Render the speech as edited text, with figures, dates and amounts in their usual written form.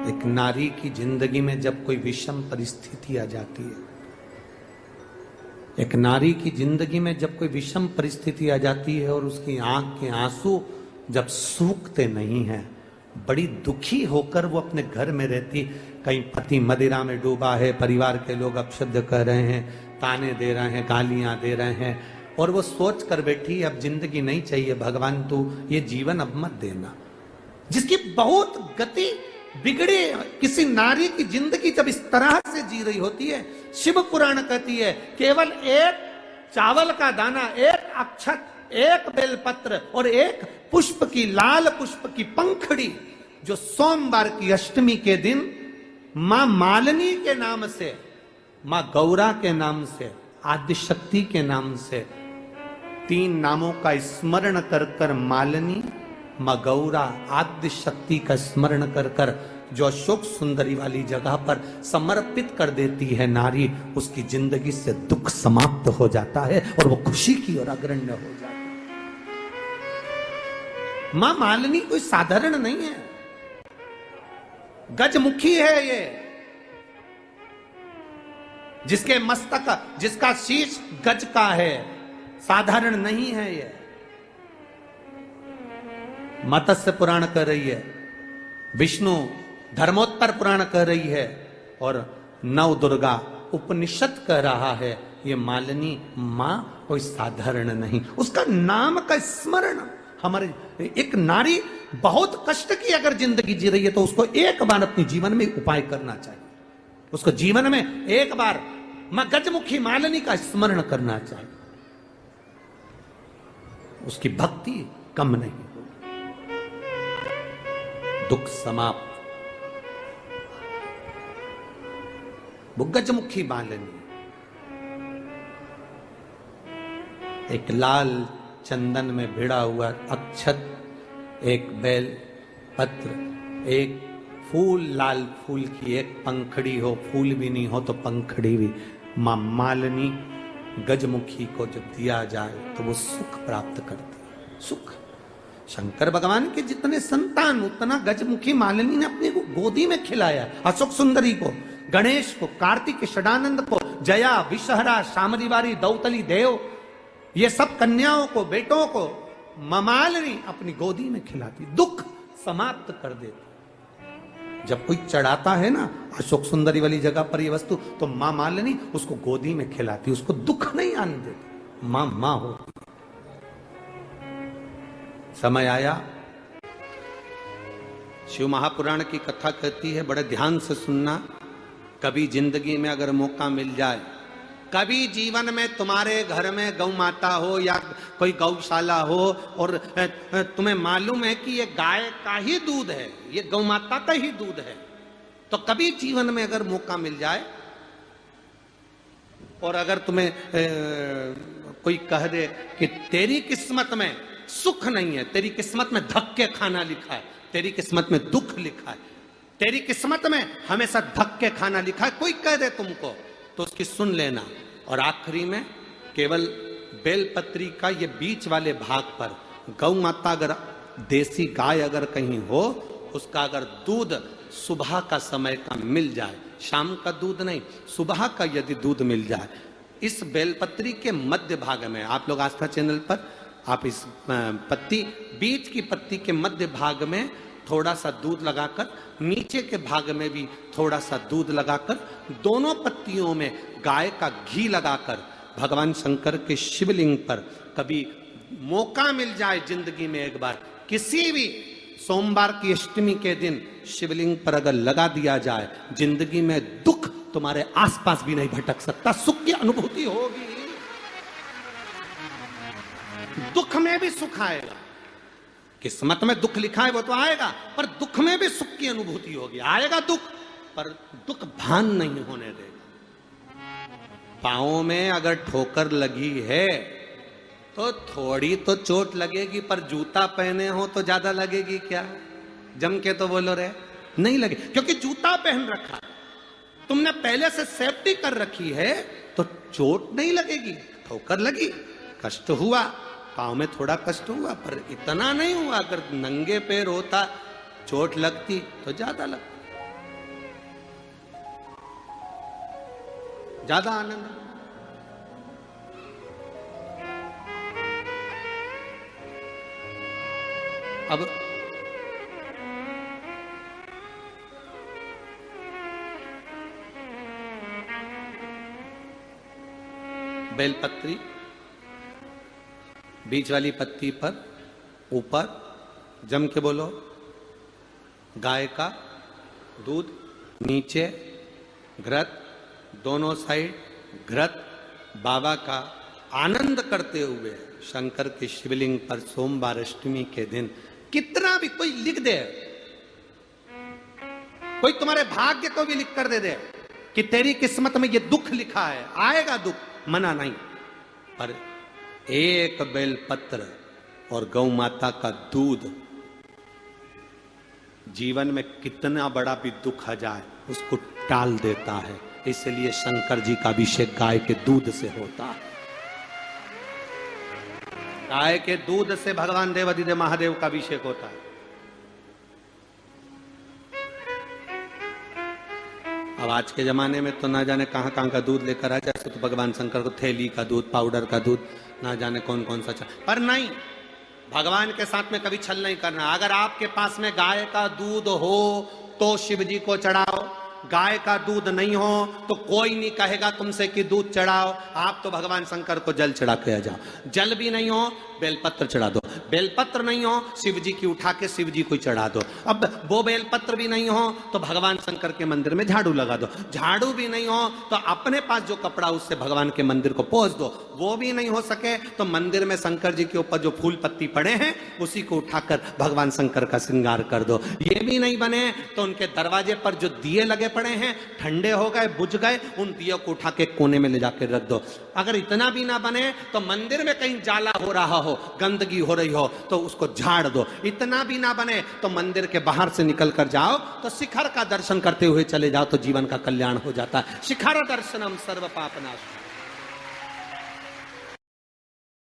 एक नारी की जिंदगी में जब कोई विषम परिस्थिति आ जाती है, एक नारी की जिंदगी में जब कोई विषम परिस्थिति आ जाती है और उसकी आंख के आंसू जब सूखते नहीं हैं, बड़ी दुखी होकर वो अपने घर में रहती, कहीं पति मदिरा में डूबा है, परिवार के लोग अपशब्द कह रहे हैं, ताने दे रहे हैं, गालियां दे रहे हैं, और वो सोच कर बैठी अब जिंदगी नहीं चाहिए, भगवान तू ये जीवन अब मत देना। जिसकी बहुत गति बिगड़े किसी नारी की जिंदगी जब इस तरह से जी रही होती है, शिव पुराण कहती है केवल एक चावल का दाना, एक अक्षत, एक बेलपत्र और एक पुष्प की, लाल पुष्प की पंखड़ी, जो सोमवार की अष्टमी के दिन मां मालिनी के नाम से, मां गौरा के नाम से, आदिशक्ति के नाम से, 3 नामों का स्मरण कर कर मालिनी, मां गौरा, आद्य शक्ति का स्मरण कर कर जो अशोक सुंदरी वाली जगह पर समर्पित कर देती है नारी, उसकी जिंदगी से दुख समाप्त हो जाता है और वो खुशी की ओर अग्रण्य हो जाता है। मां मालिनी कोई साधारण नहीं है, गजमुखी है ये, जिसके मस्तक, जिसका शीश गज का है, साधारण नहीं है ये। मत्स्य पुराण कह रही है, विष्णु धर्मोत्तर पुराण कह रही है, और नव दुर्गा उपनिषद कह रहा है, ये मालिनी मां कोई साधारण नहीं। उसका नाम का स्मरण हमारे, एक नारी बहुत कष्ट की अगर जिंदगी जी रही है तो उसको एक बार अपने जीवन में उपाय करना चाहिए, उसको जीवन में एक बार मां गजमुखी मालिनी का स्मरण करना चाहिए, उसकी भक्ति कम नहीं, दुख समाप्त। वो गजमुखी मालिनी एक लाल चंदन में भिड़ा हुआ अक्षत, एक बेल पत्र, एक फूल, लाल फूल की एक पंखड़ी हो, फूल भी नहीं हो तो पंखड़ी भी, मां मालिनी गजमुखी को जब दिया जाए तो वो सुख प्राप्त करती है। सुख, शंकर भगवान के जितने संतान उतना गजमुखी मालिनी ने अपनी को गोदी में खिलाया। अशोक सुंदरी को, गणेश को, कार्तिक षडानंद को, जया, विषहरा, शामरीवारी, दौतली देव, ये सब कन्याओं को, बेटों को मालिनी अपनी गोदी में खिलाती, दुख समाप्त कर देती। जब कोई चढ़ाता है ना अशोक सुंदरी वाली जगह पर ये वस्तु, तो मां मालिनी उसको गोदी में खिलाती, उसको दुख नहीं आने देती। मां मां होती। समय आया, शिव महापुराण की कथा कहती है, बड़े ध्यान से सुनना, कभी जिंदगी में अगर मौका मिल जाए, कभी जीवन में तुम्हारे घर में गौ माता हो या कोई गौशाला हो और तुम्हें मालूम है कि ये गाय का ही दूध है, ये गौ माता का ही दूध है, तो कभी जीवन में अगर मौका मिल जाए और अगर तुम्हें कोई कह दे कि तेरी किस्मत में सुख नहीं है, तेरी किस्मत में धक्के खाना लिखा है, तेरी किस्मत में दुख लिखा है, तेरी किस्मत में हमेशा धक्के खाना लिखा है, कोई कह दे तुमको, तो उसकी सुन लेना। और आखिरी में केवल बेलपत्री का ये बीच वाले भाग पर गौ माता, अगर देसी गाय अगर कहीं हो, उसका अगर दूध सुबह का समय का मिल जाए, शाम का दूध नहीं, सुबह का यदि दूध मिल जाए, इस बेलपत्री के मध्य भाग में, आप लोग आस्था चैनल पर आप इस पत्ती, बीच की पत्ती के मध्य भाग में थोड़ा सा दूध लगाकर, नीचे के भाग में भी थोड़ा सा दूध लगाकर, दोनों पत्तियों में गाय का घी लगाकर भगवान शंकर के शिवलिंग पर कभी मौका मिल जाए जिंदगी में एक बार, किसी भी सोमवार की अष्टमी के दिन शिवलिंग पर अगर लगा दिया जाए, जिंदगी में दुख तुम्हारे आसपास भी नहीं भटक सकता, सुख की अनुभूति होगी। दुख में भी सुख आएगा, किस्मत में दुख लिखा है वो तो आएगा, पर दुख में भी सुख की अनुभूति होगी। आएगा दुख, पर दुख भान नहीं होने देगा। पांवों में अगर ठोकर लगी है तो थोड़ी तो चोट लगेगी, पर जूता पहने हो तो ज्यादा लगेगी क्या? जम के तो बोलो रे, नहीं लगे, क्योंकि जूता पहन रखा, तुमने पहले से सेफ्टी कर रखी है, तो चोट नहीं लगेगी। ठोकर लगी, कष्ट हुआ, पाँव में थोड़ा कष्ट हुआ, पर इतना नहीं हुआ। अगर नंगे पैर होता, चोट लगती तो ज्यादा लगती। ज्यादा आनंद। अब बेलपत्री बीच वाली पत्ती पर ऊपर जम के बोलो, गाय का दूध, नीचे घृत, दोनों साइड घृत, बाबा का आनंद करते हुए शंकर के शिवलिंग पर सोमवार अष्टमी के दिन कितना भी कोई लिख दे, कोई तुम्हारे भाग्य को भी लिख कर दे कि तेरी किस्मत में ये दुख लिखा है, आएगा दुख, मना नहीं, पर एक बेलपत्र और गौ माता का दूध जीवन में कितना बड़ा भी दुख आ जाए उसको टाल देता है। इसलिए शंकर जी का अभिषेक गाय के दूध से होता है। गाय के दूध से भगवान देवाधिदेव महादेव का अभिषेक होता है। अब आज के जमाने में तो ना जाने कहां कहां का दूध लेकर आ जाए, तो भगवान शंकर को थैली का दूध, पाउडर का दूध, ना जाने कौन कौन सा पर नहीं, भगवान के साथ में कभी छल नहीं करना। अगर आपके पास में गाय का दूध हो तो शिव जी को चढ़ाओ, गाय का दूध नहीं हो तो कोई नहीं कहेगा तुमसे कि दूध चढ़ाओ, आप तो भगवान शंकर को जल चढ़ा के आ जाओ। जल भी नहीं हो बेलपत्र चढ़ा दो, बेलपत्र नहीं हो शिव जी की उठा के शिव जी को चढ़ा दो। अब वो बेलपत्र भी नहीं हो तो भगवान शंकर के मंदिर में झाड़ू लगा दो, झाड़ू भी नहीं हो तो अपने पास जो कपड़ा उससे भगवान के मंदिर को पोंछ दो, वो भी नहीं हो सके तो मंदिर में शंकर जी के ऊपर जो फूल पत्ती पड़े हैं उसी को उठाकर भगवान शंकर का श्रृंगार कर दो। ये भी नहीं बने तो उनके दरवाजे पर जो दिए लगे पड़े हैं ठंडे हो गए, बुझ गए, उन दियों को उठा के कोने में ले जाकर रख दो। अगर इतना भी ना बने तो मंदिर में कहीं जाला हो रहा हो, गंदगी हो रही हो तो उसको झाड़ दो। इतना भी ना बने तो मंदिर के बाहर से निकल कर जाओ तो शिखर का दर्शन करते हुए चले जाओ तो जीवन का कल्याण हो जाता है। शिखर दर्शनम सर्व पापनाश।